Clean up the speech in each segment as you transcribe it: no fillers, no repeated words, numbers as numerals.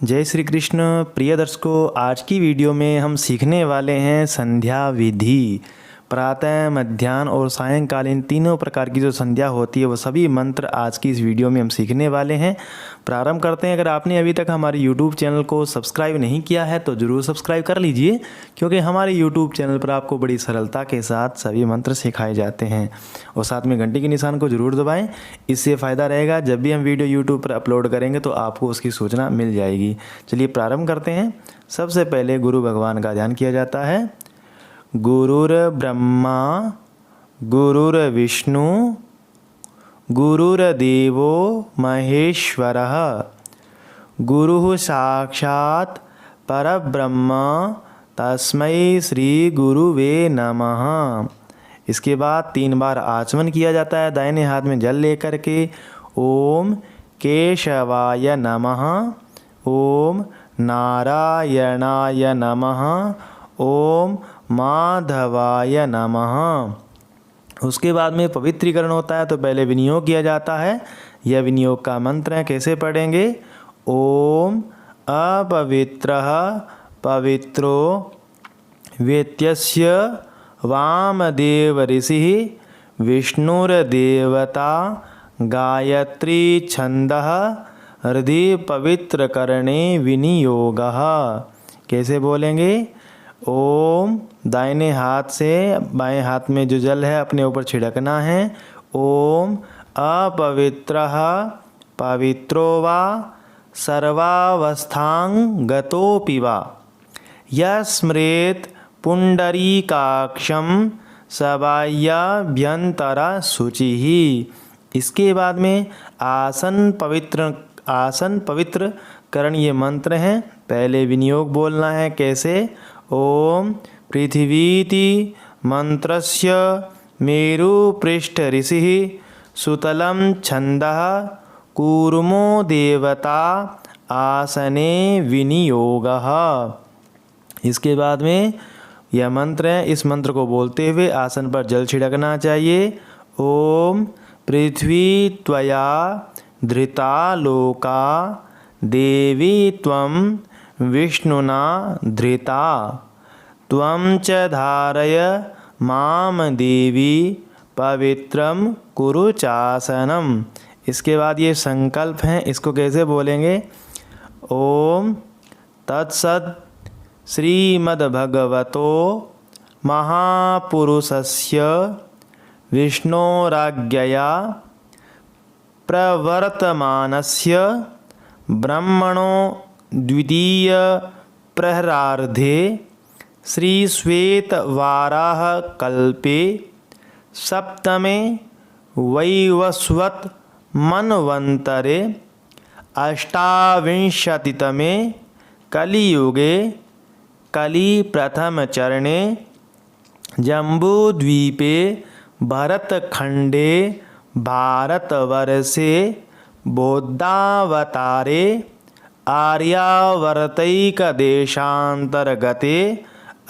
जय श्री कृष्ण। प्रिय दर्शकों, आज की वीडियो में हम सीखने वाले हैं संध्या विधि। प्रातः, मध्याह्न और सायंकालीन तीनों प्रकार की जो संध्या होती है वो सभी मंत्र आज की इस वीडियो में हम सीखने वाले हैं। प्रारंभ करते हैं। अगर आपने अभी तक हमारे YouTube चैनल को सब्सक्राइब नहीं किया है तो ज़रूर सब्सक्राइब कर लीजिए, क्योंकि हमारे YouTube चैनल पर आपको बड़ी सरलता के साथ सभी मंत्र सिखाए जाते हैं। और साथ में घंटी के निशान को ज़रूर दबाएं। इससे फ़ायदा रहेगा, जब भी हम वीडियो YouTube पर अपलोड करेंगे तो आपको उसकी सूचना मिल जाएगी। चलिए प्रारंभ करते हैं। सबसे पहले गुरु भगवान का ध्यान किया जाता है। गुरुर्ब्रह्मा गुरुर्विष्णु गुरुर्देवो महेश्वरः गुरुः साक्षात् परब्रह्म तस्मै श्री गुरुवे नमः। इसके बाद 3 बार आचमन किया जाता है। दाहिने हाथ में जल लेकर के ओम केशवाय नमः, ओम नारायणाय नमः, ओम माधवाय नमः। उसके बाद में पवित्रीकरण होता है, तो पहले विनियोग किया जाता है। यह विनियोग का मंत्र है, कैसे पढ़ेंगे? ओम अपवित्रः पवित्रो वेत्यस्य वामदेव ऋषिः विष्णुर्देवता गायत्री छंदः हृदय पवित्र करणे विनियोगः। कैसे बोलेंगे? ओम, दाहिने हाथ से बाएं हाथ में जो जल है अपने ऊपर छिड़कना है। ओम अपवित्रः पवित्रो वा सर्वावस्थां गतोऽपि वा यस्मृत पुंडरीकाक्षं सबाह्याभ्यंतरा शुचिः। इसके बाद में आसन पवित्र करण ये मंत्र हैं। पहले विनियोग बोलना है, कैसे? ओम पृथिवीति मंत्रस्य मेरुपृष्ठ ऋषिः सुतलं छंदः कूर्मो देवता आसने विनियोगः। इसके बाद में यह मंत्र है, इस मंत्र को बोलते हुए आसन पर जल छिड़कना चाहिए। ओम पृथ्वी त्वया धृता लोका देवी त्वं विष्णुना धृता त्वं च धारय माम देवी पवित्रम कुरु चासनम। इसके बाद ये संकल्प हैं, इसको कैसे बोलेंगे? ओम तत्सत् श्रीमद्भगवतो महापुरुषस्य विष्णोराज्ञया प्रवर्तमानस्य ब्रह्मणो द्वितीय प्रहरार्धे श्रीश्वेतवाराह कल्पे सप्तमे वैवस्वत मन्वन्तरे अष्टाविंशतितमे कलियुगे कली प्रथम चरणे जम्बूद्वीपे भरतखंडे भारतवर्षे बौद्धावतारे आर्यावर्तैकदेशान्तर्गते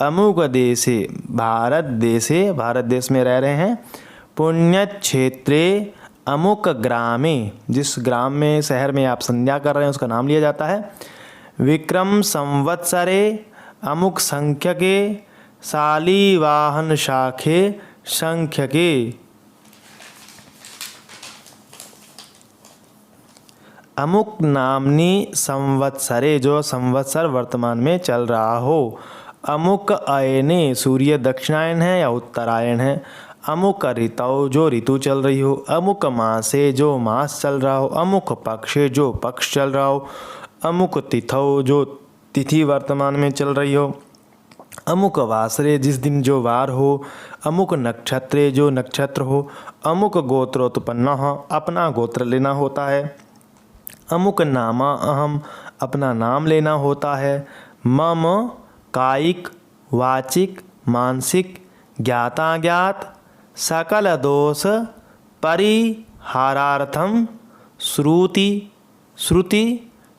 अमुक देशे भारत देश में रह रहे हैं, पुण्य क्षेत्रे अमुक ग्रामे, जिस ग्राम में शहर में आप संध्या कर रहे हैं उसका नाम लिया जाता है, विक्रम संवत्सरे अमुक संख्यके शालीवाहन शाखे संख्यके। अमुक नामनी संवत्सरे, जो संवत्सर वर्तमान में चल रहा हो। अमुक अयने, सूर्य दक्षिणायन है या उत्तरायण है। अमुक ऋतौ, जो ऋतु चल रही हो। अमुक मासे, जो मास चल रहा हो। अमुक पक्षे, जो पक्ष चल रहा हो। अमुक तिथौ, जो तिथि वर्तमान में चल रही हो। अमुक वासरे, जिस दिन जो वार हो। अमुक नक्षत्रे, जो नक्षत्र हो। अमुक गोत्रोत्पन्न, अपना गोत्र लेना होता है। अमुक नामा अहम, अपना नाम लेना होता है। मम कायिक वाचिक मानसिक ज्ञाताज्ञात सकल दोष परिहारार्थम श्रुति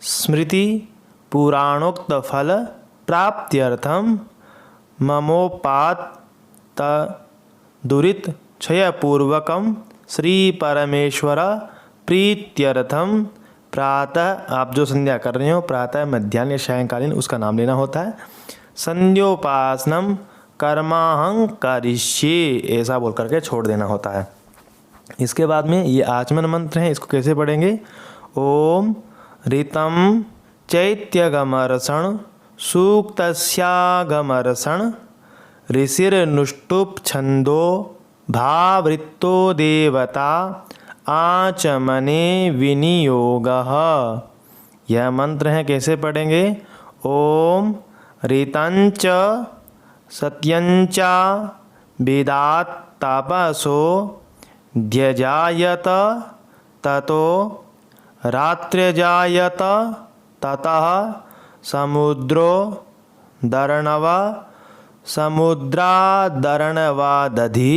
स्मृति पुराणोक्त फल प्राप्त्यर्थम ममोपात दुरित क्षयपूर्वकम श्री परमेश्वर प्रीत्यर्थम प्रातः आप जो संध्या कर रहे हो, प्रातः मध्याह्न या सायंकालीन उसका नाम लेना होता है। संध्योपासनम कर्माहं करिष्ये ऐसा बोल करके छोड़ देना होता है। इसके बाद में ये आचमन मंत्र है, इसको कैसे पढ़ेंगे? ओम ऋतम चैत्यगमर्षण सूक्तस्यागमर्षण ऋषिर्नुष्टुप छंदो भावृत्तो देवता आचमने विनियोगः। यह मंत्र है, कैसे पढ़ेंगे? ओम ऋतंच सत्यंच वेदात् तापसो ध्यजायत ततो रात्र्यजायत ततः समुद्रो दर्णव समुद्रादर्णवादधि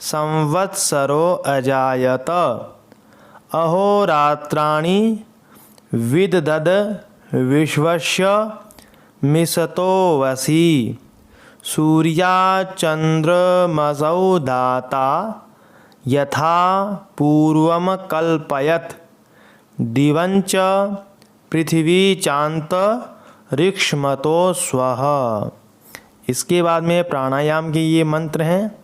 संवत्सरो अजायत अहोरात्राणि विददद विश्वस्य मिषतो वसि सूर्याचन्द्रमसौ दाता यथा पूर्वम कल्पयत् दिवंच पृथ्वी चांत ऋक्ष्मतो स्वः। इसके बाद में प्राणायाम के ये मंत्र हैं।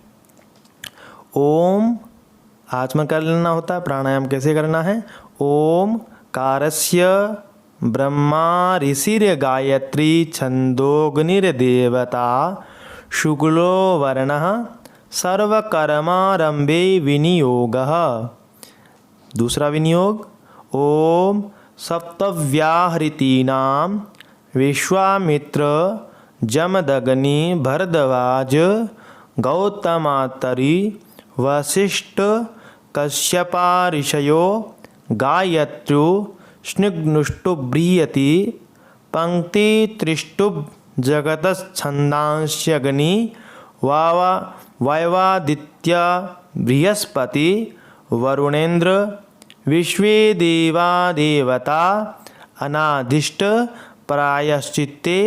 ओम आचमन कर लेना होता है। प्राणायाम कैसे करना है? ओम कारस्य ब्रह्मा ऋषिर गायत्री छंदोग्निर्देवता शुक्लो वर्णः सर्वकर्मारंभे विनियोगः। दूसरा विनियोग ओम सप्तव्याहृतीनां विश्वामित्र जमदग्नि भरद्वाज गौतमातरी वसिष्ठ कश्यपा ऋषयो गायत्रु स्निग्नुष्टुब्रियति पंक्ति त्रिष्टुब जगतश्छंदांस्यग्नि वैवादित्य बृहस्पति वरुणेन्द्र विश्वे देवा देवता अनादिष्ट प्रायश्चित्ते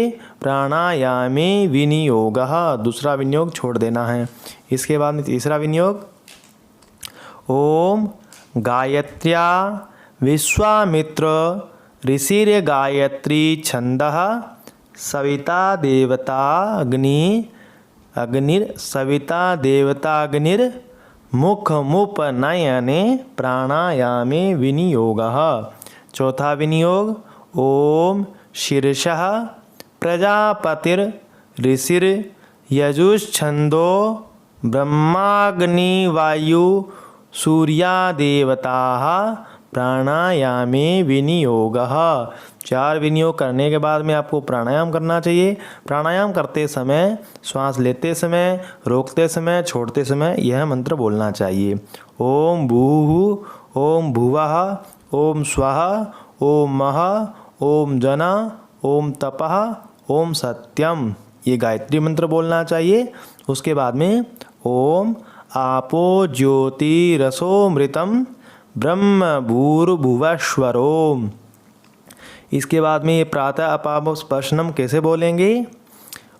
प्राणायामे विनियोगः। दूसरा विनियोग छोड़ देना है। इसके बाद में तीसरा विनियोग ओम गायत्र्या विश्वामित्र ऋषिर गायत्री छंदः सविता देवता अग्निर सविता देवताग्निर मुखमुपनयने प्राणायामे विनियोगः। चौथा विनियोग ओम शीर्षः प्रजापतिर ऋषिर यजुश्छंदो ब्रह्माग्निवायु सूर्या देवताः प्राणायामे विनियोगः। चार विनियोग करने के बाद में आपको प्राणायाम करना चाहिए। प्राणायाम करते समय, श्वास लेते समय, रोकते समय, छोड़ते समय यह मंत्र बोलना चाहिए। ओम भूः ओम भुवः ओम स्वः ओम महः ओम जना ओम तपः ओम सत्यम, ये गायत्री मंत्र बोलना चाहिए। उसके बाद में ओम आपो ज्योतिरसोमृतम ब्रह्म भूर्भुवस्वरोम। इसके बाद में ये प्रातः अपामो स्पर्शनम कैसे बोलेंगे?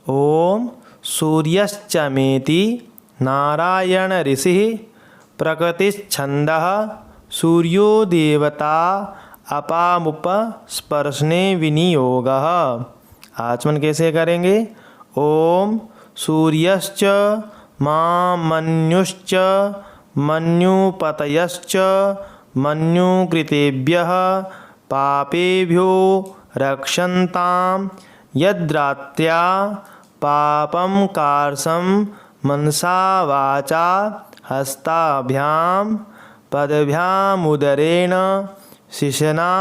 ओम सूर्यश्चमेति नारायण ऋषिः प्रकृतिश्छंदः सूर्यो देवता अपामुप स्पर्शने विनियोगः। आचमन कैसे करेंगे? ओम सूर्यश्च मामन्युश्च मन्युपतयश्च मन्युकृतेभ्यः पापेभ्यो रक्षन्तां यद्रात्र्या पापं कार्सं मनसा वाचा हस्ताभ्यां पदभ्यामुदरेण शिशना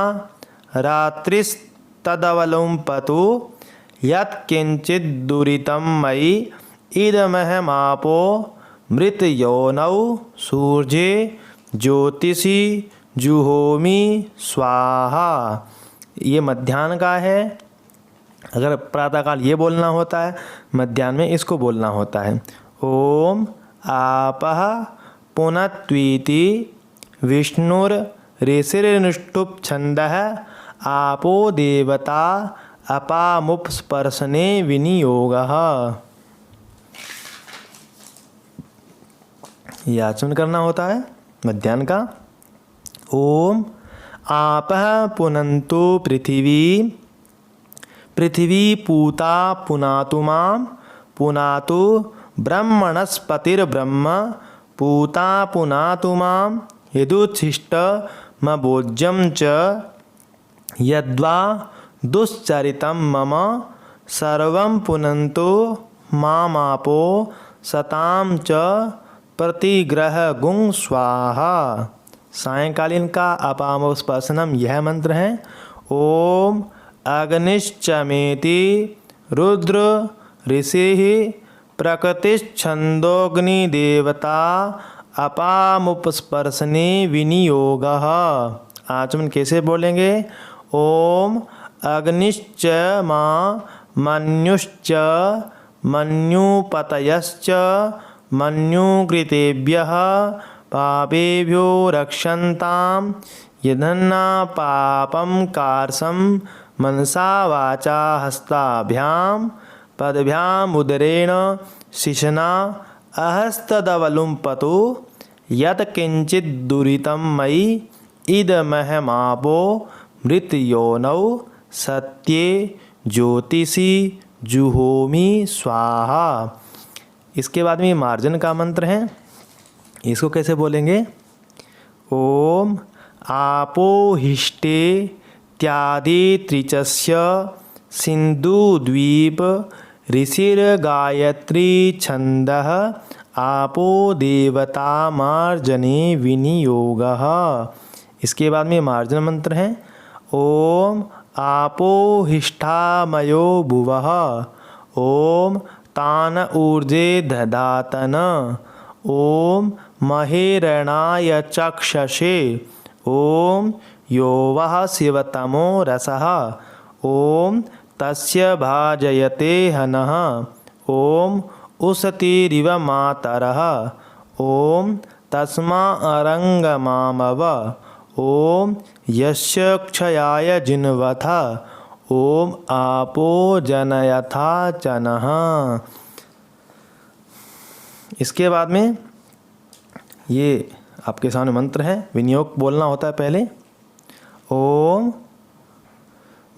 रात्रिस्तदवलुम्पतु यत्किञ्चिद्दुरितं मयि इदमहमापो मृतयोनौ सूर्ये ज्योतिषि जुहोमि स्वाहा। ये मध्याह्न का है। अगर प्रातःकाल ये बोलना होता है, मध्याह्न में इसको बोलना होता है। ओम आपः पुनत्वीति विष्णुर ऋषिर्नुष्टुप छंदः आपो देवता अपामुपस्पर्शने विनियोगः। ये आचमन करना होता है मध्याह्न का। ओम आपः पुनन्तु पृथिवी पृथिवी पूता पुनातु मां पुनातु ब्रह्मणस्पतिर्ब्रह्म पूता पुनातु मां यदुच्छिष्टमभोज्यं च यद्वा दुश्चरितं मम सर्वं पुनन्तु मामापो सतां च प्रतिग्रहगुं स्वाहा। सायंकालीन का अपामोस्पर्शनम यह मंत्र है। ओम अग्निश्चमेति रुद्र ऋषिः प्रकृतिश्छन्दोऽग्निदेवता अपामुपस्पर्शने विनियोगः। आचमन कैसे बोलेंगे? ओम अग्निश्च मा मन्युश्च मन्युपतयश्च मन्युकृतेभ्यः पापेभ्यो रक्षन्तां यदन्ना पापं कार्सं मनसा वाचा हस्ताभ्यां पदभ्याम् उदरेण शिशना अहस्तदवलुम्पतु यत्किञ्चित् दुरितं मयि इदमहमापो मृतयोनौ सत्ये ज्योतिषि जुहोमि स्वाहा। इसके बाद में मार्जन का मंत्र है। इसको कैसे बोलेंगे? ओम आपोहिष्टे त्यादि त्रिचस्य सिंधुद्वीप ऋषिर्गायत्री छंदः आपो देवता मार्जने विनियोगः। इसके बाद में मार्जन मंत्र है। ओम आपोहिष्ठामयो भुवः ओम तान ऊर्जे दधातन ओम महेरणाय चक्षसे ओम यो वः शिवतमो रसः ओम तस्य भाजयते हनः ओम उसतिरिव मातरः ओम तस्मा अरंगमामव ओम यस्य क्षयाय जिन्वथ ओम आपो जनयथा चनः। इसके बाद में ये आपके सामने मंत्र है। विनियोग बोलना होता है पहले। ओम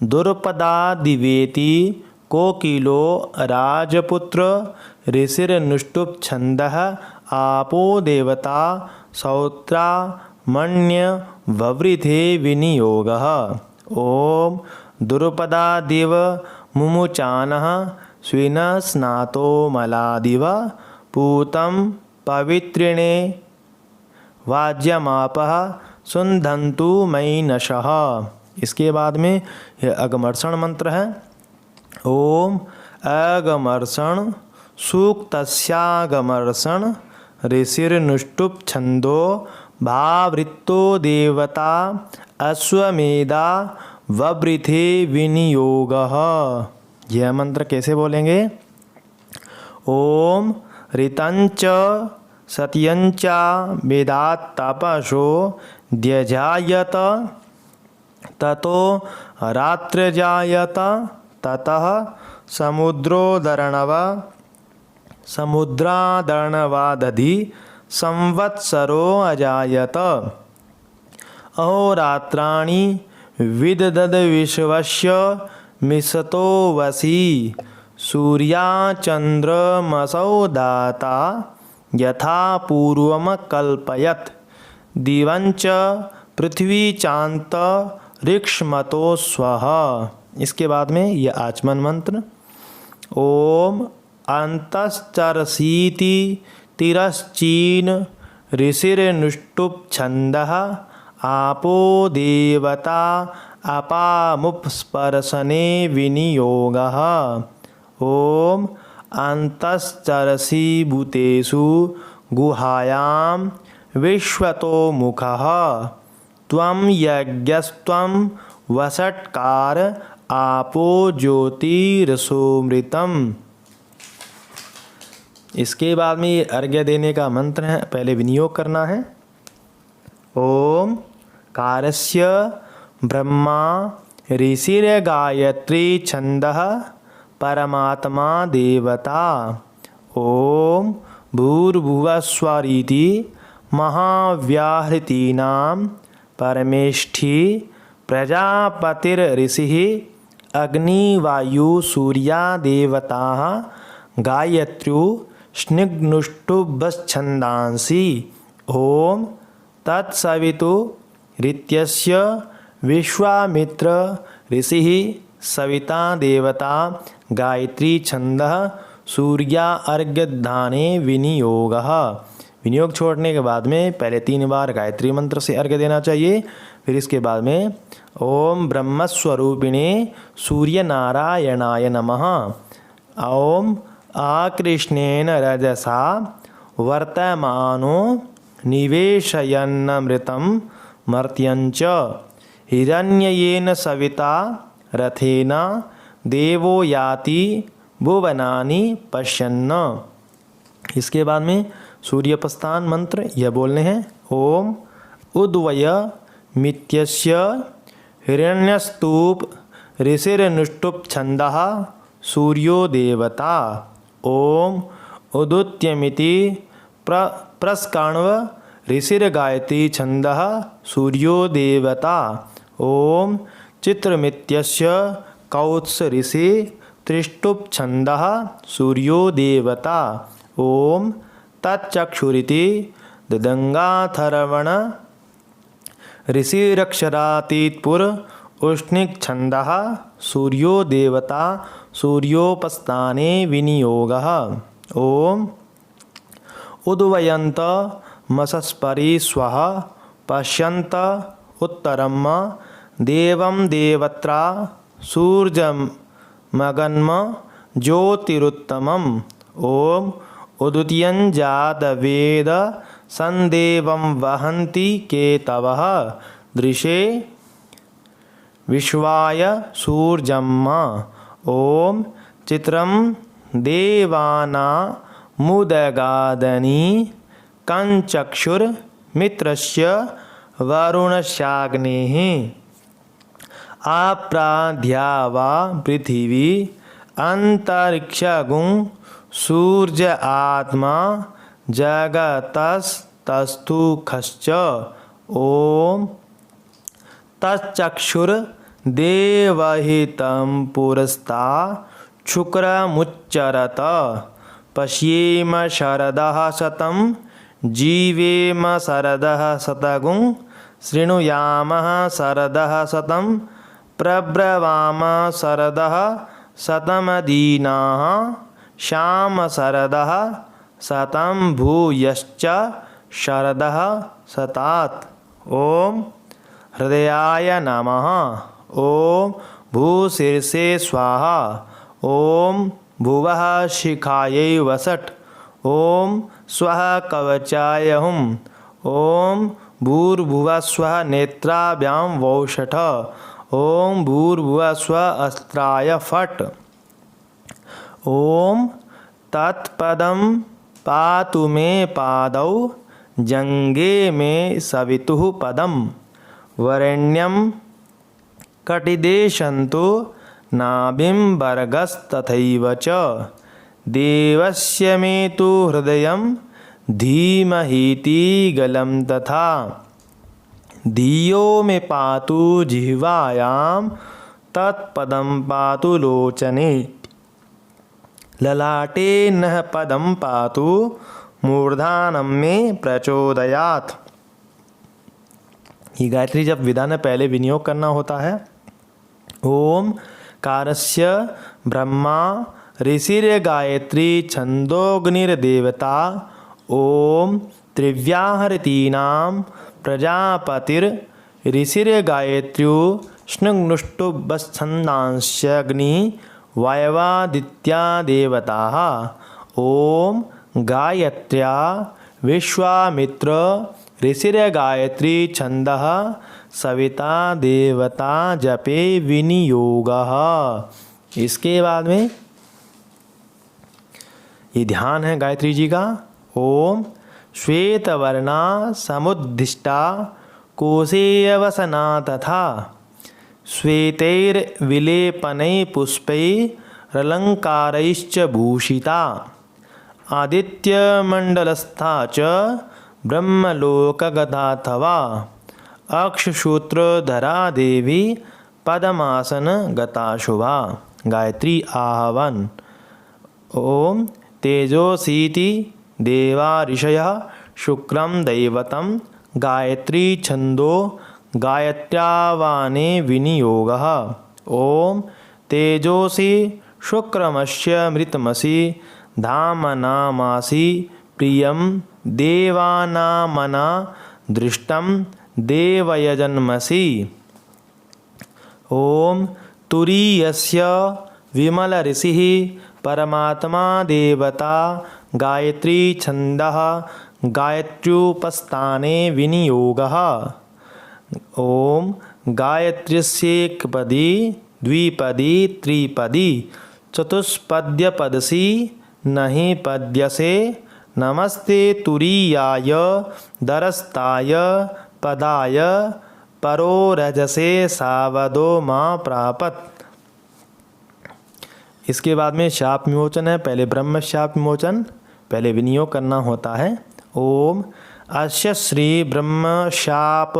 दुर्पदादिवेति कोकिलो राजपुत्र ऋषिर्नुष्टुप छंदः आपो देवता सौत्रा मण्य ववृथे विनियोगः। ओम दुर्पदादिव मुमुचानः स्विन स्नातो मलादिव पूतं पवित्रिणे वाज्यमापः सुन्धन्तु मयि नशः। इसके बाद में यह अगमर्षण मंत्र है। ओम अगमर्षण सूक्तस्यागमर्षण ऋषिर्नुष्टुप छंदो भावृत्तो देवता अश्वमेधा ववृथे विनियोगः। यह मंत्र कैसे बोलेंगे? ओम ऋतंच सत्यंच वेदात् तपसो द्यजायत ततो रात्रजायत ततः समुद्रादर्णवादधि संवत्सरो अजायत अहोरात्राणि विददद विश्वस्य मिषतो वसी सूर्याचन्द्रमसौ दाता यथा पूर्वम कल्पयत् दिवंच पृथ्वी चांत ऋक्ष्मतो स्वः। इसके बाद में यह आचमन मंत्र। ओम अंतश्चरसीति तिरश्चीन ऋषिर्नुष्टुप छंदः आपो देवता अपामुपस्पर्शने विनियोगः। ओम अंतश्चरसि भूतेषु गुहायां विश्वतो मुखः त्वं यज्ञस्त्वं वषट्कार आपो ज्योतिरसोमृतम्। इसके बाद में ये अर्घ्य देने का मंत्र है। पहले विनियोग करना है। ओम कारस्य ब्रह्मा ऋषिर्गायत्री छंदः परमात्मा देवता। ओम भूर्भुवस्वरिति महाव्याहृतीनां परमेष्ठी प्रजापतिर्ऋषिः अग्निवायुसूर्या देवताः गायत्र्यो स्निग्नुष्टुभश्छन्दांसि। ॐ तत्सवितुरित्यस्य विश्वामित्र ऋषिः सविता देवता गायत्री छंदः सूर्या अर्घ्यदाने विनियोगः। विनियोग छोड़ने के बाद में पहले 3 बार गायत्री मंत्र से अर्घ्य देना चाहिए। फिर इसके बाद में ओम ब्रह्मस्वरूपिणे सूर्य नारायणाय नमः। ओम आकृष्णेन रजसा वर्तमानो निवेशयन्नमृतं मर्त्यञ्च हिरण्ययेन सविता रथेन देवो याति भुवनानि पश्यन्न। इसके बाद में सूर्यपस्तान मंत्र यह बोलने हैं। ओम उद्वय मित्यस्य हिरण्यस्तूप ऋषिर्नुष्टुप छंदः सूर्यो देवता। ओम उदुत्यमिति प्रस्कण्व ऋषिर्गायत्री छंदः सूर्यो देवता। ओम चित्रमित्यस्य कौत्स ऋषि त्रिष्टुप छंदः सूर्यो देवता। ओम तच्चक्षुरिति ददंगाथर्वण ऋषिरक्षरातीतपुर उष्णिक छंदः सूर्यो देवता सूर्योपस्थाने विनियोगः। ओम उद्वयन्त मसस्परि स्वः पश्यन्त उत्तरम देवं देवत्रा सूर्यमगन्म ज्योतिरुत्तमम्। ओम उदुत्यञ्जातवेद संदेवं वहन्ति केतवः दृशे विश्वाय सूर्यम्मा। ओम चित्रं देवानामुदगादनी कंचक्षुर्मित्रस्य वरुणस्याग्नेः। आप्राध्या वा पृथिवी अंतरिक्षगुं सूर्य आत्मा जगतस्तस्थुखश्च। ओम तच्चक्षुर्देवहितं पुरस्ता शुक्रमुच्चरत। पश्येम शरदः शतं जीवेम शरदः शतगुं शृणुयामः शरदः शतं प्रब्रवाम शरदः शतमदीनाः श्याम शरदः शतं भूयश्च शरदः शतात्। ओम हृदयाय नमः। ओम भूशीर्षे स्वाहा। ओम भुवः शिखायै वसट्। ओम स्वः कवचाय हुम्। ओम भूर्भुवः स्वः नेत्राभ्यां वौषठ। ओम भूर्भुवः स्वः अस्त्राय फट्। ओम तत्पदं पातु मे पादौ जंगे मे सवितुः पदम्। वरेण्यं कटिदेशन्तु नाभिं भर्गस्तथैव च। देवस्य मे तु हृदयं धीमहीति गलं तथा। धियो मे पातु जिह्वायां तत्पदं पातु लोचने। ललाटे नः पदं पातु मूर्धानं मे प्रचोदयात्। ये गायत्री जब विदा ने पहले विनियोग करना होता है। ओम कारस्य ब्रह्मा ऋषिर्गायत्री छंदोग्निर्देवता। ओम त्रिव्याहृतीनां प्रजापतिर्ऋषिर्गायत्र्यो स्निग्नुष्टुभश्छन्दांस्यग्नि वायवादित्या देवताः। ओम गायत्र्या विश्वामित्र ऋषिर्गायत्री छंदः सविता देवता जपे विनियोगः। इसके बाद में ये ध्यान है गायत्री जी का। ओम श्वेतवर्णा समुद्दिष्टा कोशेयवसना तथा श्वेतैर्विलेपनैः पुष्पैरलङ्कारैश्च भूषिता। आदित्यमण्डलस्था च ब्रह्मलोकगताथवा। अक्षसूत्रधरा देवी पद्मासन गता शुभा। गायत्री आह्वान। ओम तेजोसीति देवा ऋषयः शुक्रं दैवतं गायत्री छंदो गायत्र्यावाने विनियोगः। ओम तेजोसी शुक्रमस्य मृतमसि धामनामासि प्रियं देवानामना दृष्टं देवयजन्मसि। ओम तुरीयस्य विमल ऋषिः परमात्मा देवता गायत्री छंदः गायत्र्युपस्थाने विनियोगः। ओम गायत्र्यस्येकपदी द्विपदी त्रिपदी चतुष्पद्यपदसी नहि पद्यसे नमस्ते तुरीयाय दरस्ताय पदाय परो रजसे सावदो माँ प्रापत। इसके बाद में शाप विमोचन है। पहले ब्रह्म शाप विमोचन, पहले विनियोग करना होता है। ओम अस्य श्री ब्रह्म शाप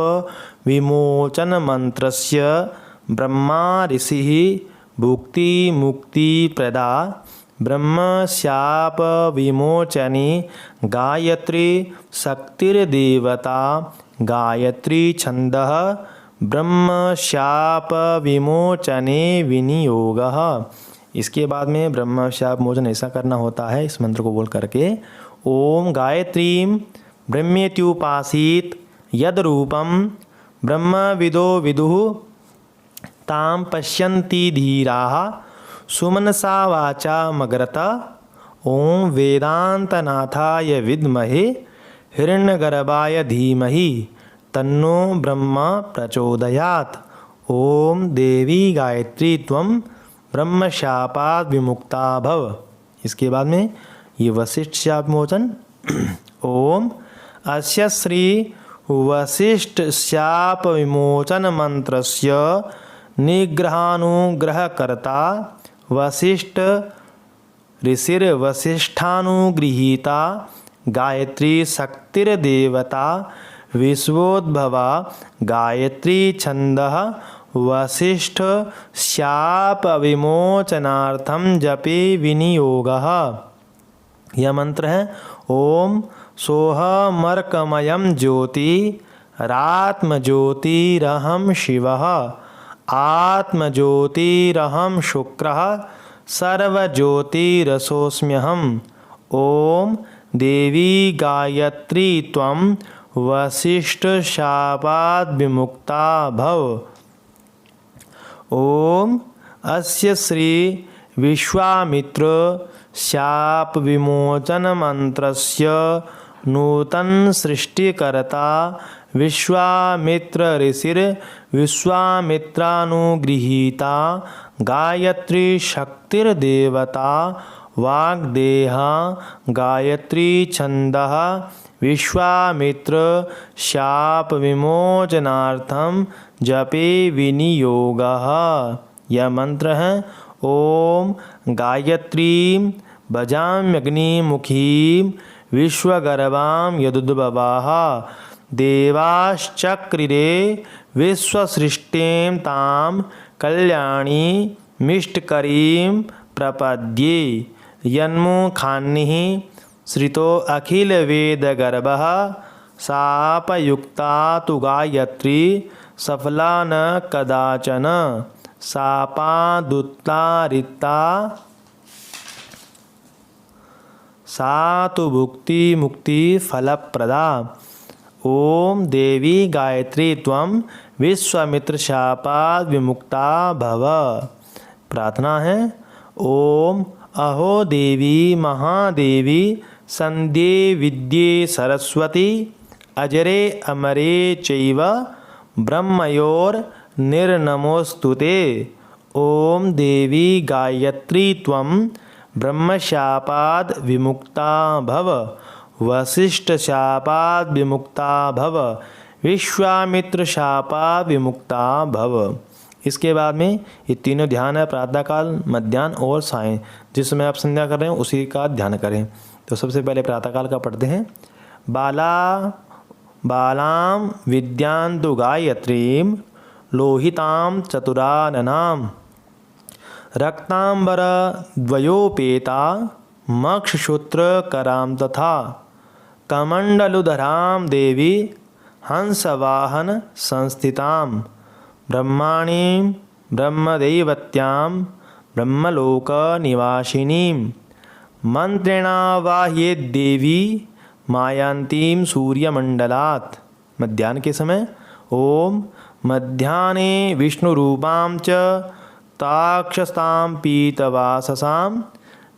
विमोचन मंत्रस्य ब्रह्मा ऋषिः भुक्ति मुक्ति प्रदा ब्रह्म शाप विमोचने गायत्री शक्तिर्देवता गायत्री छंदः ब्रह्म शाप विमोचने विनियोगः। इसके बाद में ब्रह्म शाप विमोचन ऐसा करना होता है इस मंत्र को बोल करके। ओम गायत्रीं ब्रह्मेत्युपासीत यद रूपम ब्रह्मविदो विदुः तां पश्यन्ति धीराः सुमनसा वाचा मगरत। ओम वेदांतनाथाय विद्महे हिरण्यगर्भाय धीमहि तन्नो ब्रह्म प्रचोदयात्। ओम देवी गायत्री त्वं ब्रह्मशापात् विमुक्ता भव। इसके बाद में ये वशिष्ठ शाप विमोचन। ओम अस्य श्री वशिष्ठ शाप विमोचन मंत्रस्य निग्रहानुग्रहकर्ता वशिष्ठ ऋषिर्वशिष्ठानुगृहीता गायत्री शक्तिर्देवता विश्वोद्भवा गायत्री छंदः वशिष्ठ शाप विमोचनार्थं जपे विनियोगः। यह मंत्र है। ओम सोहमर्कमयं ज्योति रात्मज्योतिरहं शिवः आत्मज्योतिरहं शुक्रः सर्वज्योतिरसोऽस्म्यहम्। ओम देवी गायत्री त्वं वशिष्ठ शापात् विमुक्ता भव। ओम अस्य श्री विश्वामित्र शाप विमोचन मंत्रस्य नूतन सृष्टिकर्ता विश्वामित्र ऋषिर विश्वामित्रानुगृहीता गायत्री शक्तिर्देवता वाग्देहा गायत्री छंदः विश्वामित्र शाप विमोचनार्थं जपे विनियोगः। यह मंत्र है। ओम गायत्रीं भजाम्यग्निमुखीं विश्वगर्भां यदुद्भवाः देवाश्चक्रिरे विश्वसृष्टिं तां कल्याणीमिष्टकरीं प्रपद्ये। यन्मुखान्निः श्रितो अखिलवेदगर्भः शापयुक्ता तु गायत्री सफला न कदाचन शापादुत्तारिता सा तु भुक्ति मुक्ति फलप्रदा। ओम देवी गायत्री त्वं विश्वामित्र शापात् विमुक्ता भव। प्रार्थना है। ओम अहो देवी महादेवी संध्ये विद्ये सरस्वती अजरे अमरे चैव ब्रह्मयोर्निर्नमोस्तुते। ओम देवी गायत्री त्वं ब्रह्मशापाद् विमुक्ता भव वशिष्ठ शापाद् विमुक्ता भव विश्वामित्र शापाद् विमुक्ता भव। इसके बाद में ये तीनों ध्यान है प्रातःकाल मध्याह्न और सायं। जिस समय आप संध्या कर रहे हैं उसी का ध्यान करें। तो सबसे पहले प्रातःकाल का पढ़ते हैं। बाला बालां विद्यान्तु गायत्रीं लोहितां चतुराननां रक्तांबरद्वयोपेता मक्षसूत्रकरां तथा कमण्डलुधरां देवी हंसवाहन संस्थितां ब्रह्माणीं ब्रह्मदैवत्यां ब्रह्मलोकनिवासिनीं मंत्रेणावाह्ये देवी मायान्तीं सूर्यमंडलात्। मध्याह्न के समय ओम मध्याह्ने विष्णुरूपां च ताक्षस्तां पीतवाससां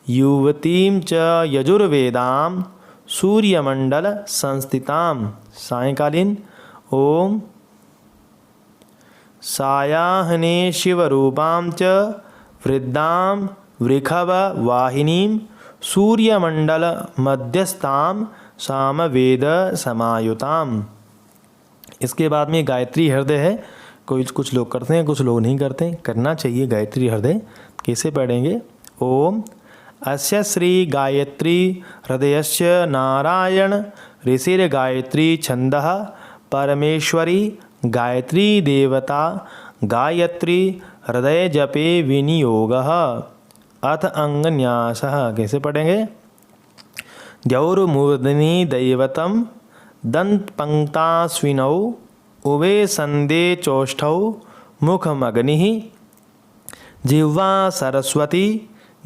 युवतीं च यजुर्वेदां सूर्यमंडल संस्थितां। सायंकालीन ओम सायाह्ने शिवरूपां च वृद्धां वृषभवाहिनीं सूर्यमंडल मध्यस्थां सामवेद समायुताम्। इसके बाद में गायत्री हृदय है। कुछ लोग करते हैं, कुछ लोग नहीं करते। करना चाहिए गायत्री हृदय। कैसे पढ़ेंगे? ओम अस्य श्री गायत्री हृदयस्य नारायण ऋषिर्गायत्री छंदः परमेश्वरी गायत्री देवता गायत्री हृदय जपे विनियोगः। अथ अंगन्यासः। कैसे पढ़ेंगे? द्यौर्मूर्धनि दैवतं दन्तपङ्क्ताश्विनौ उभे सन्धे चोष्ठौ मुखमग्निः जिह्वा सरस्वती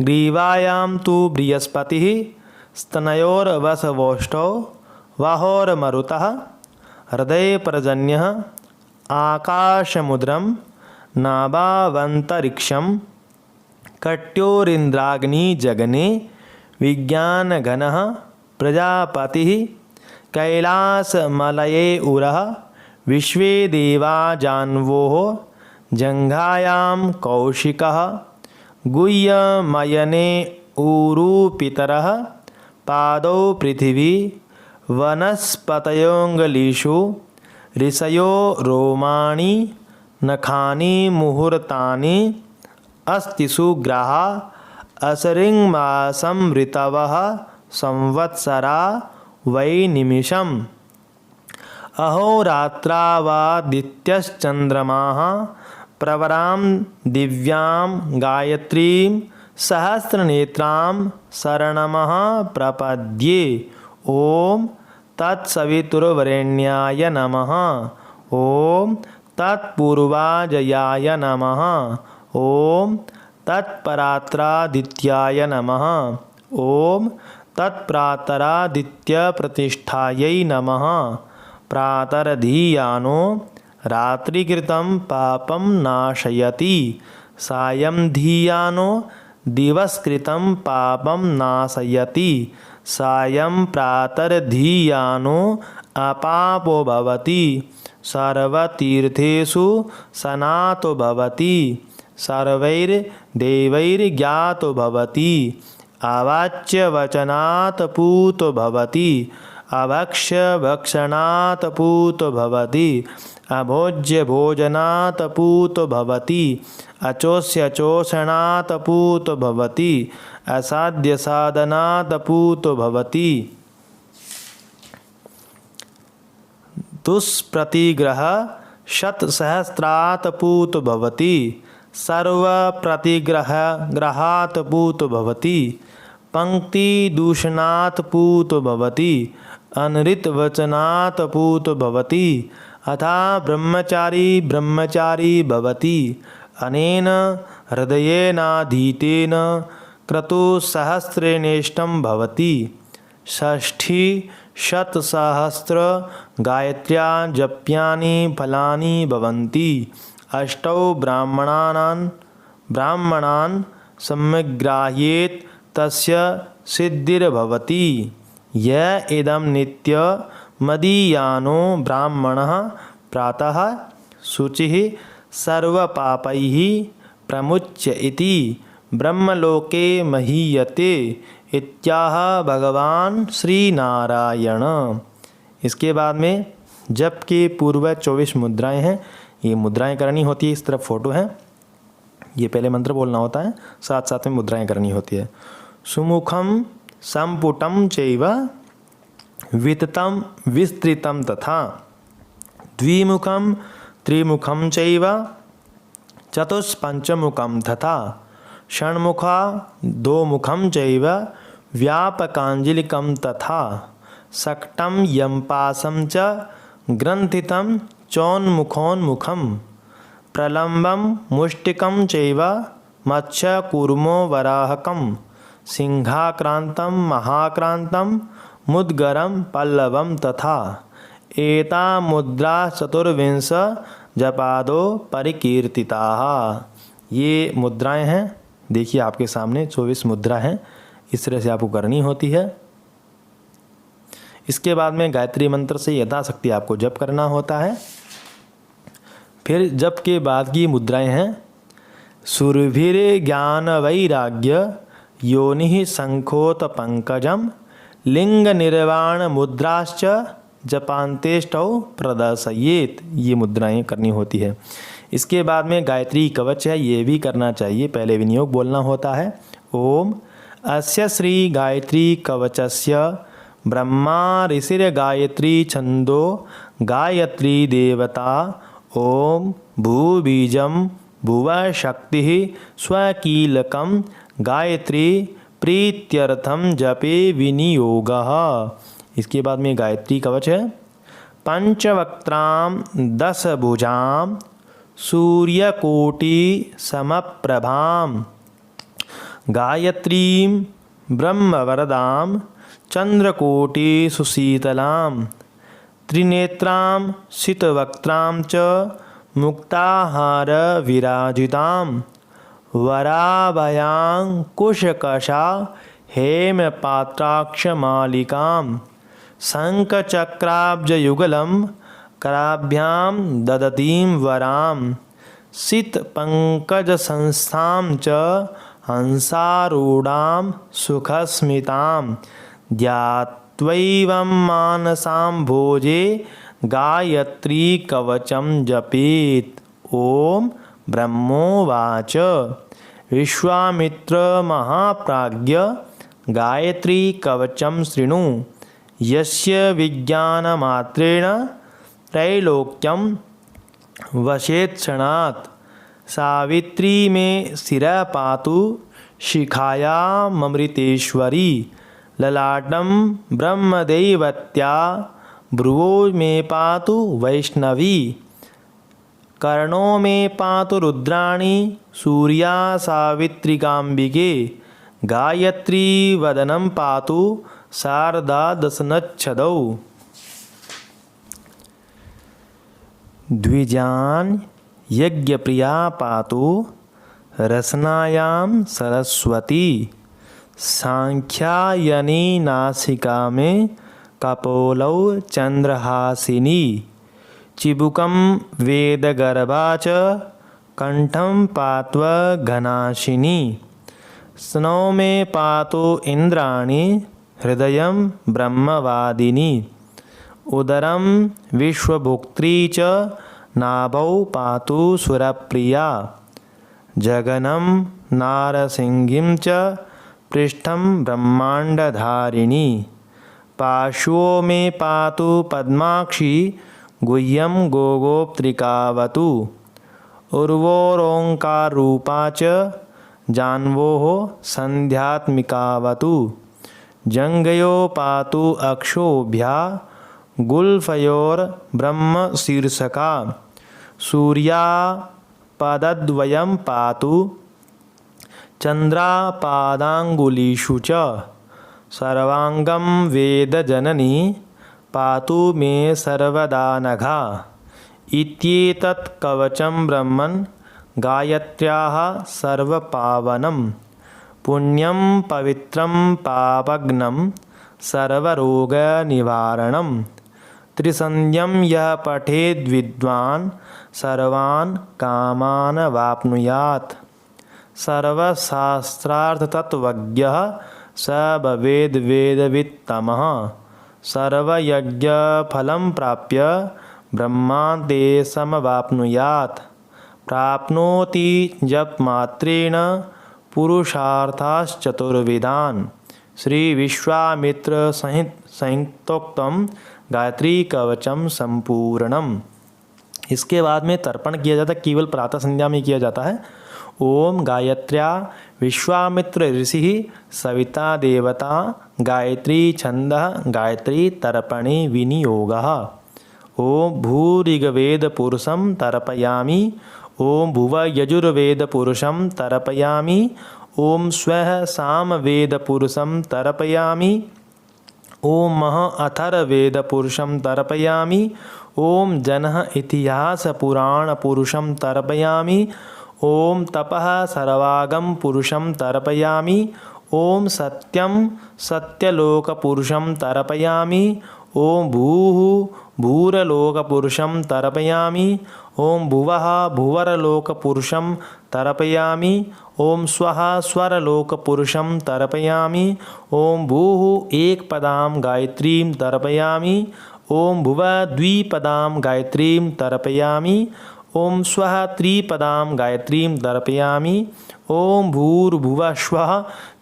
ग्रीवायां तु बृहस्पतिः स्तनयोर्वसवोष्ठौ बाहोर्मरुतः हृदयपर्जन्यः आकाशमुद्रं नाभावन्तरिक्षं कट्योरिन्द्राग्निजगने विज्ञानघनः प्रजापतिः कैलासमलये उरः विश्वे देवा जान्वोः जङ्घायां कौशिकः गुह्यमयने ऊरुपितरः पादौ पृथिवी वनस्पतयोऽङ्गलीषु ऋषयो रोमाणि नखानि मुहूर्तानि अस्तिषु ग्रहा असरिङ्मासं ऋतवः संवत्सरा वै निमिषम् अहोरात्रावादित्यश्चन्द्रमाः प्रवरां दिव्यां गायत्रीं सहस्रनेत्रां शरणमः प्रपद्ये। ओम तत्सवितुर्वरेण्याय नमः। ओम तत्पूर्वाजयाय नमः। ओम तत्परात्रादित्याय नमः। ओम तत्प्रातरादित्यप्रतिष्ठायै नमः। प्रातर्धीयानो रात्रिकृतं पापं नाशयति सायं धीयानो दिवसकृतं पापं नाशयति सायं प्रातर्धीयानो अपापो भवति सर्वतीर्थेषु सनातो भवति सर्वैर्देवैर्ज्ञातो भवति अवाच्यवचनात् पूतो भवति अभक्ष्यभक्षणात् पूतो भवति अभोज्यभोजनात् पूतो भवति अचोष्यचोषणात् पूतो भवति असाध्यसाधनात् पूतो भवति दुष्प्रतिग्रह शतसहस्रात् पूतो भवति सर्वप्रतिग्रहात् पूतो भवति पंक्तिदूषणात् पूतो भवति अनृतवचनात् पूतो भवति अथा ब्रह्मचारी भवति अनेन हृदयेनाधीतेन क्रतुसहस्रेणेष्टं भवति षष्ठीशतसहस्र गायत्र्या जप्यानि फलानि भवन्ति अष्टौ ब्राह्मणान् सम्यग्ग्राह्येत तस्य सिद्धिर्भवति य इदं नित्यमदीयानो ब्राह्मणः प्रातः शुचिः सर्वपापैः प्रमुच्य इति ब्रह्मलोके महीयते इत्याह भगवान श्री नारायण। इसके बाद में जप के पूर्व 24 मुद्राएं हैं। ये मुद्राएं करनी होती है। इस तरफ फोटो है। ये पहले मंत्र बोलना होता है, साथ साथ में मुद्राएं करनी होती है। सुमुखम संपुटम चैव विततं विस्तृतं तथा द्विमुखं त्रिमुखं चैव चतुष्पञ्चमुखं तथा षण्मुखा दोमुखं चैव व्यापकाञ्जलिकं तथा सक्टं यम्पासं च ग्रन्थितं चोन्मुखोन्मुखं प्रलम्बं मुष्टिकं चैव मत्स्यकूर्मो वराहकं सिंहाक्रान्तं महाक्रान्तं मुद्गरं पल्लवं तथा एता मुद्रा चतुर्विंश जपादो परिकीर्तिताः। ये मुद्राएं हैं, देखिए आपके सामने 24 मुद्रा हैं, इस तरह से आपको करनी होती है। इसके बाद में गायत्री मंत्र से यथाशक्ति आपको जप करना होता है। फिर जप के बाद की मुद्राएं हैं सुरभिर ज्ञान वैराग्य योनि शंखोत पंकजम लिंग निर्वाण मुद्राश्च जपांतेष्टौ प्रदर्शयेत। ये मुद्राएं करनी होती है। इसके बाद में गायत्री कवच है, ये भी करना चाहिए, पहले विनियोग बोलना होता है। ओम अस्य श्री गायत्री कवचस्य ब्रह्मा ऋषिर गायत्री छंदो गायत्री देवता ओम भूबीजम भुव शक्ति स्वकीलकम गायत्री प्रीत्यर्थम जपे विनियोगः। इसके बाद में गायत्री कवच है पंचवक्त्रां 10 भुजां सूर्यकोटि समप्रभां गायत्रीं ब्रह्मवरदां चंद्रकोटि सुशीतलां त्रिनेत्रां सितवक्त्रां च मुक्ताहार विराजितां वराभयांकुशकशा हेमपात्राक्षमालिकां शङ्खचक्राब्जयुगलं कराभ्यां ददतीं वरां सितपङ्कजसंस्थां च हंसारूढां सुखस्मितां ध्यात्वैवं मानसां भोजे गायत्री कवचं जपेत्। ओम ब्रह्मोवाच विश्वामित्र महाप्राज्ञ गायत्री कवचं शृणु यस्य विज्ञानमात्रेण त्रैलोक्यं वशेत्क्षणात् सावित्री मे शिरः पातु शिखायामृतेश्वरी ललाटं ब्रह्मदैवत्या भ्रुवो मे पातु वैष्णवी कर्णो मे पातु रुद्राणी सूर्या सावित्रिकाम्बिके गायत्री वदनं पातु शारदा दशनच्छदौ द्विजान यज्ञप्रिया पातु रसनायां सरस्वती सांख्यायनी नासिका में कपोलौ चंद्रहासिनी चिबुकं वेदगर्भा च कंठं पात्व घनाशिनी स्नो मे पातु इंद्राणी हृदयं ब्रह्मवादिनी उदरं विश्वभोक्त्री च नाभौ पातु सुरप्रिया जगनं नारसिंहिं च पृष्ठं ब्रह्मांडधारिणी पार्श्वो मे पातु पद्माक्षी गुह्यं गोगोप्त्रिकावतु उर्वोरोङ्काररूपा च जाह्नवोः सन्ध्यात्मिकावतु जङ्घयो पातु अक्षोभ्या गुल्फयोर्ब्रह्मशीर्षका सूर्या पादद्वयं पातु चन्द्रापादाङ्गुलीषु च सर्वाङ्गं वेदजननी पातु मे सर्वदा नघा इत्येतत् कवचं ब्रह्मन् गायत्र्याः सर्वपावनं पुण्यं पवित्रं पापघ्नं सर्वरोगनिवारणं त्रिसन्ध्यं यः पठेद् विद्वान् सर्वान् कामान् वाप्नुयात् सर्वशास्त्रार्थतत्त्वज्ञः स भवेद् वेदवित्तमः सर्वयज्ञफलं प्राप्य ब्रह्मान्ते समवाप्नुयात् प्राप्नोति जपमात्रेण पुरुषार्थाश्चतुर्विधान् श्री विश्वामित्र संहितोक्तम गायत्री कवचम संपूर्णम। इसके बाद में तर्पण किया जाता है, केवल प्रातः संध्या में किया जाता है। ओम गायत्र्या विश्वामित्र ऋषि सविता देवता गायत्री छंदः गायत्री तर्पणे विनियोगः। ओम भूरिगवेद पुरुषं तर्पयामि। ओम भुव यजुर्वेद पुरुषं तर्पयामि। ओम स्वः सामवेद पुरुषं तर्पयामि। ओम मह अथर्ववेद पुरुषं तर्पयामि। ओम जनः इतिहास पुराण पुरुषं तर्पयामि। ओम तपः सर्वागम पुरुषं तर्पयामि। ओम सत्यं सत्यलोक पुरुषं तर्पयामि। ओम भूः भूरलोक पुरुषं तर्पयामि। ओम भुवः भुवरलोक पुरुषं तर्पयामि। ओम स्वः स्वरलोक पुरुषं तर्पयामि। ओम भूः एकपदां गायत्रीं तर्पयामि। ओम भुवः द्विपदां गायत्रीं तर्पयामि। ओम स्वः त्रिपदां गायत्रीं तर्पयामि। ओम भूर्भुवः स्वः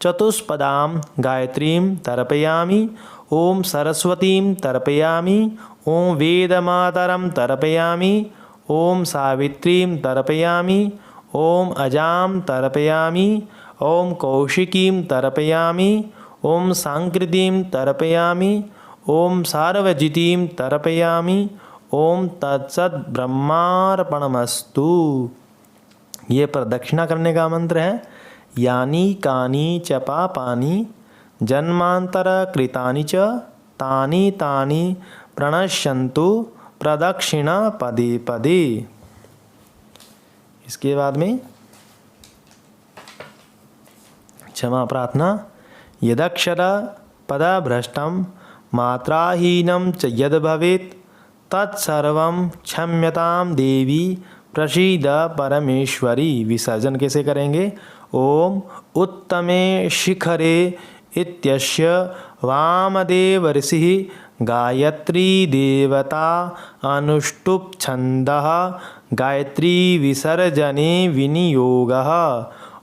चतुष्पदां गायत्रीं तर्पयामि। ओम सरस्वतीं तर्पयामि। ओम वेदमातरं तर्पयामि। ओम सावित्रीं तर्पयामि। ओम अजां तर्पयामि। ओम कौशिकीं तर्पयामि। ओम सांकृतिं तर्पयामि। ओम सार्वजितीं तर्पयामि। ओम तत्सत् ब्रह्मार्पणमस्तु। ये प्रदक्षिणा करने का मंत्र है। यानी कानी च पापानि जन्मांतर कृतानि च तानि तानि प्रणश्यन्तु प्रदक्षिणा पदे पदे। इसके बाद में क्षमा प्रार्थना। यदक्षर पदभ्रष्टं मात्राहीनं च यद् भवेत् तत्सर्वं क्षम्यतां देवी प्रसीद परमेश्वरी। विसर्जन कैसे करेंगे? ओम उत्तमे शिखरे इत्यस्य वामदेव ऋषिः गायत्री देवता अनुष्टुप् छन्दः गायत्री विसर्जने विनियोगः।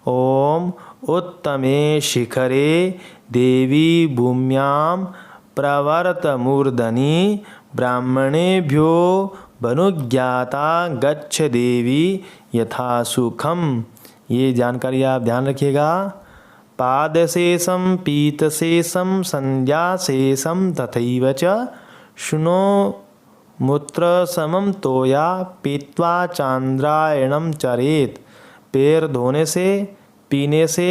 ओम उत्तमे शिखरे देवी भूम्यां प्रवर्तमूर्धनि ब्राह्मणेभ्यो बनुज्ञाता गच्छ देवी यथा सुखम। ये जानकारी आप ध्यान रखिएगा। पादशेषम पीतशेषम संध्याशेषम तथैव च शुनो मूत्र समम तोया पीत्वा चांद्रायणम चरेत। पैर धोने से, पीने से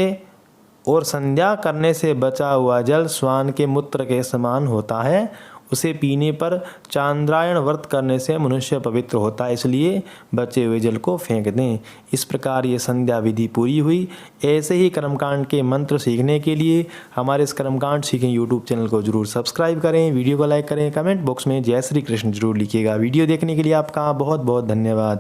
और संध्या करने से बचा हुआ जल श्वान के मूत्र के समान होता है। उसे पीने पर चांद्रायण व्रत करने से मनुष्य पवित्र होता है, इसलिए बचे हुए जल को फेंक दें। इस प्रकार ये संध्या विधि पूरी हुई। ऐसे ही कर्मकांड के मंत्र सीखने के लिए हमारे इस कर्मकांड सीखें यूट्यूब चैनल को जरूर सब्सक्राइब करें, वीडियो को लाइक करें, कमेंट बॉक्स में जय श्री कृष्ण जरूर लिखिएगा। वीडियो देखने के लिए आपका बहुत बहुत धन्यवाद।